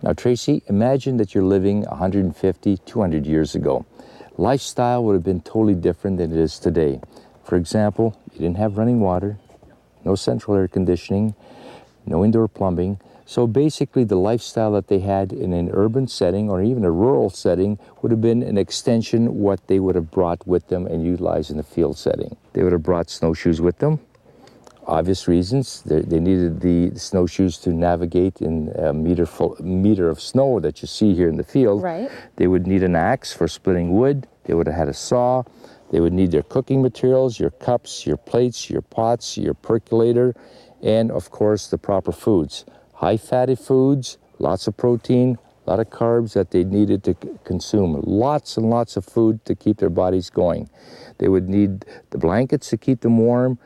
Now, Tracy, imagine that you're living 150, 200 years ago. Lifestyle would have been totally different than it is today. For example, you didn't have running water, no central air conditioning, no indoor plumbing. So basically the lifestyle that they had in an urban setting or even a rural setting would have been an extension what they would have brought with them and utilized in the field setting. They would have brought snowshoes with them. Obvious reasons. They needed the snowshoes to navigate in a meter of snow that you see here in the field. Right. They would need an axe for splitting wood. They would have had a saw. They would need their cooking materials, your cups, your plates, your pots, your percolator, and of course the proper foods. High fatty foods, lots of protein, a lot of carbs that they needed to consume. Lots and lots of food to keep their bodies going. They would need the blankets to keep them warm,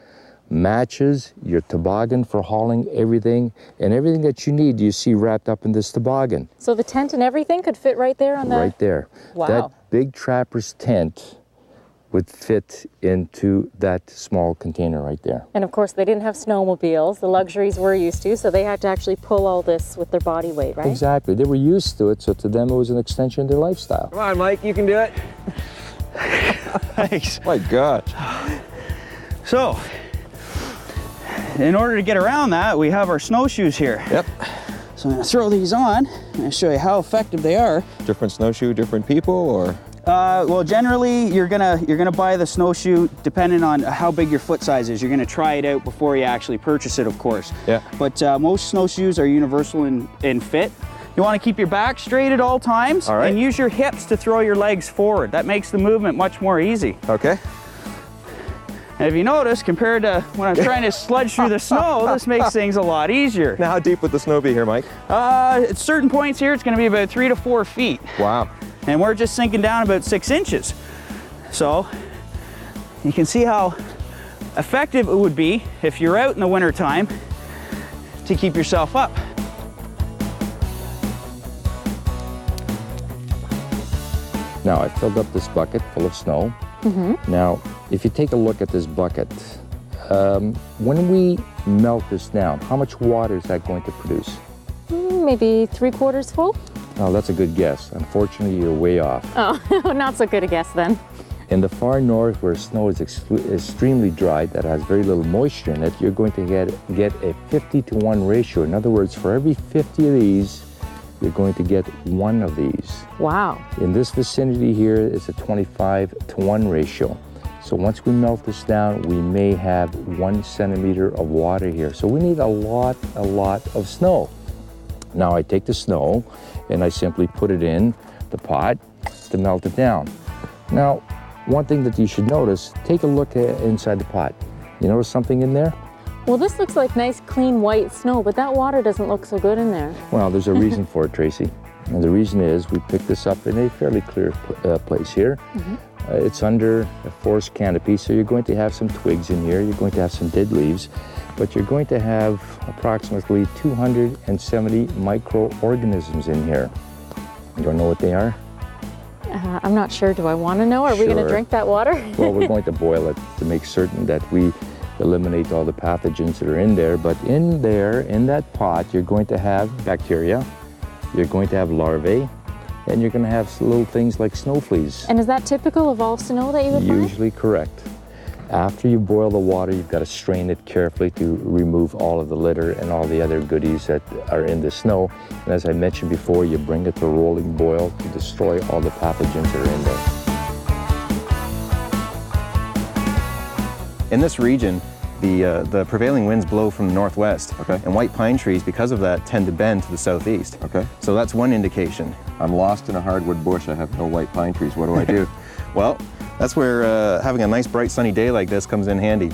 matches, your toboggan for hauling everything, and everything that you need you see wrapped up in this toboggan. So the tent and everything could fit right there on the... Right there. Wow. That big trapper's tent would fit into that small container right there. And of course they didn't have snowmobiles, the luxuries we're used to, so they had to actually pull all this with their body weight, right? Exactly. They were used to it, so to them it was an extension of their lifestyle. Come on, Mike, you can do it. Thanks. My God. So, in order to get around that, we have our snowshoes here. Yep. So I'm gonna throw these on and show you how effective they are. Different snowshoe, different people, or? Well, generally, you're gonna buy the snowshoe depending on how big your foot size is. You're gonna try it out before you actually purchase it, of course. Yeah. But most snowshoes are universal in fit. You want to keep your back straight at all times. All right. And use your hips to throw your legs forward. That makes the movement much more easy. Okay. And if you notice, compared to when I'm trying to sludge through the snow, this makes things a lot easier. Now, how deep would the snow be here, Mike? At certain points here, it's going to be about 3 to 4 feet. Wow. And we're just sinking down about 6 inches. So you can see how effective it would be if you're out in the winter time to keep yourself up. Now I filled up this bucket full of snow. Now, if you take a look at this bucket, when we melt this down, how much water is that going to produce? Maybe 3/4 full? Oh, that's a good guess. Unfortunately, you're way off. Oh, not so good a guess then. In the far north, where snow is extremely dry, that has very little moisture in it, you're going to get a 50-to-1 ratio. In other words, for every 50 of these, you're going to get 1 of these. Wow. In this vicinity here, it's a 25-to-1 ratio. So once we melt this down, we may have 1 centimeter of water here. So we need a lot of snow. Now I take the snow and I simply put it in the pot to melt it down. Now, one thing that you should notice, take a look inside the pot. You notice something in there? Well, this looks like nice, clean, white snow, but that water doesn't look so good in there. Well, there's a reason for it, Tracy. And the reason is we picked this up in a fairly clear place here. It's under a forest canopy, so you're going to have some twigs in here, you're going to have some dead leaves, but you're going to have approximately 270 microorganisms in here. You don't know what they are? I'm not sure. Do I want to know? Are we going to drink that water? Well, we're going to boil it to make certain that we eliminate all the pathogens that are in there. But in there, in that pot, you're going to have bacteria, you're going to have larvae, and you're going to have little things like snow fleas. And is that typical of all snow that you would find? Usually correct. After you boil the water, you've got to strain it carefully to remove all of the litter and all the other goodies that are in the snow. And as I mentioned before, you bring it to a rolling boil to destroy all the pathogens that are in there. In this region, the prevailing winds blow from the northwest, and white pine trees, because of that, tend to bend to the southeast. So that's one indication. I'm lost in a hardwood bush. I have no white pine trees. What do I do? Well, that's where having a nice bright sunny day like this comes in handy.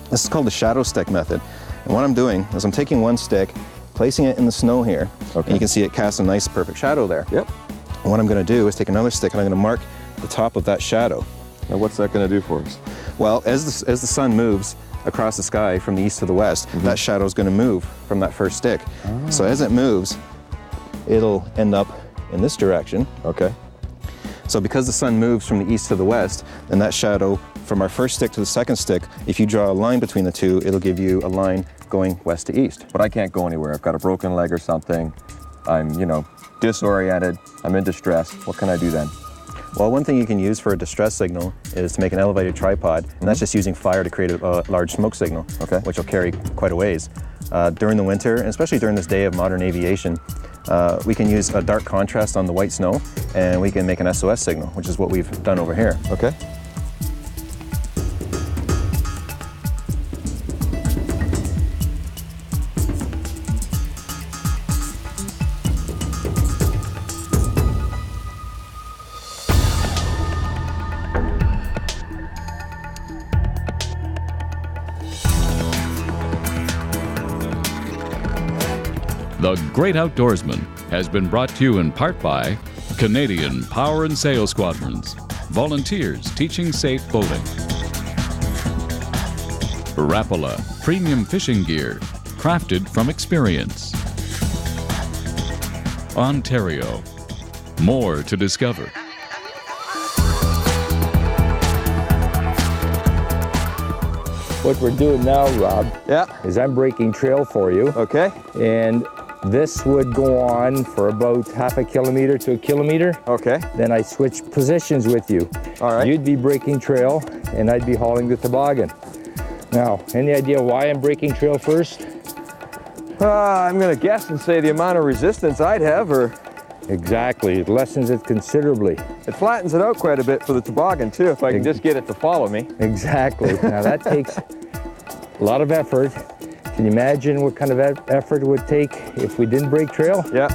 This is called the shadow stick method. And what I'm doing is I'm taking one stick, placing it in the snow here, and you can see it casts a nice perfect shadow there. And what I'm going to do is take another stick and I'm going to mark the top of that shadow. Now what's that going to do for us? Well, as the sun moves across the sky from the east to the west, that shadow is going to move from that first stick. So as it moves, it'll end up in this direction. So because the sun moves from the east to the west, then that shadow from our first stick to the second stick, if you draw a line between the two, it'll give you a line going west to east. But I can't go anywhere. I've got a broken leg or something. I'm, you know, disoriented, I'm in distress. What can I do then? Well, one thing you can use for a distress signal is to make an elevated tripod, and that's just using fire to create a large smoke signal, which will carry quite a ways. During the winter, and especially during this day of modern aviation, we can use a dark contrast on the white snow, and we can make an SOS signal, which is what we've done over here. Okay. The Great Outdoorsman has been brought to you in part by Canadian Power and Sail Squadrons, volunteers teaching safe boating. Rapala, premium fishing gear, crafted from experience. Ontario, more to discover. What we're doing now, Rob, is I'm breaking trail for you. Okay. And this would go on for about half a kilometer to a kilometer. Okay. Then I switch positions with you. All right. You'd be breaking trail and I'd be hauling the toboggan. Now, any idea why I'm breaking trail first? I'm gonna guess and say the amount of resistance I'd have, or... Exactly, it lessens it considerably. It flattens it out quite a bit for the toboggan too, if I can just get it to follow me. Exactly. Now that takes a lot of effort. Can you imagine what kind of effort it would take if we didn't break trail? Yeah.